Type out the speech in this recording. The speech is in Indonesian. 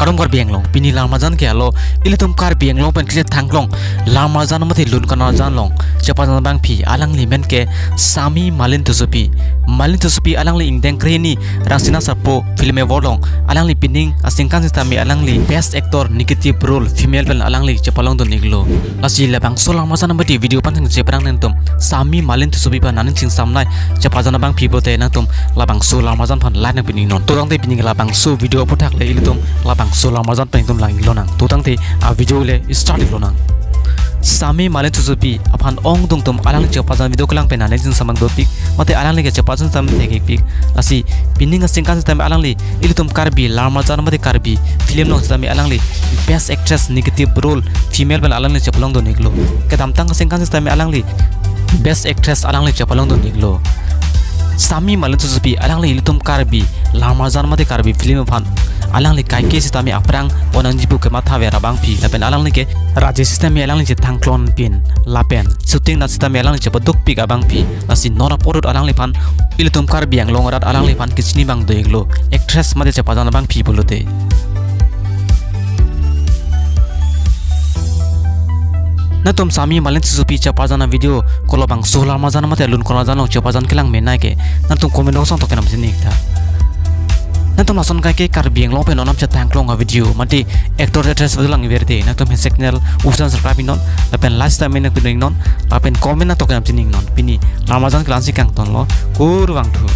kadom kar biang long pini lamajan ke alo ilitum kar biang long pen kje thanglong lamajan mati lun kana jan long chapan bang phi alang li men ke sami malin tusupi alang li ingdeng kreni rangsina sapo film award alang li pining asingkan sistami alang li best actor negative role female pen alang li chapalong don iglo lasi labang solang masan mati video pan thang cheprang nentum sami malin tusupi pa nanin ching samnai chapajana bang phi bote nangtum labang solang masan phan lai nang pining non torang te pining labang so video pothak le ilitum labang solang masan pen tum lang lo nang tutang te a video le start lo nang sami malin tusupi aphan ong dung tum alang chapajan video kelang pen nanin ching samang do pik mate alang li ke chapajan sam thek pik lasi pining asingkan sistami alang li ilitum karbi lamajan mate karbi film no sistami alang li best actress negative role female pen alang li chapalong do niklo kedam tang asingkan sistami alang li best actress alang li chapalong do niklo sami malin tusupi alang li ilitum karbi lamajan mate karbi film phan alang li kai ke sistami aprang onang jibu ke matha vera bang phi lapen alang li ke raje sistami alang li je thangklon pin lapen shooting na sistami alang li je baduk pi ga bang phi lasi nora porut alang li phan ilitum kar biang longarat alang li phan kichni bang doiglo actress mate je pajana bang phi bolote natum sami malin supi chapajana video kolobang sola majana mate lun kona janong chapajan kelang menai ke natum comment box to kenam sinik tha natum lason kai ke kar biang long pen onam cha thanklong a video mati actor actress bedulang verte natum he signal usan subscribe non lapen last time na pining non lapen comment na to kenam sining non pini ramajan klansi kang ton lo kur wang thu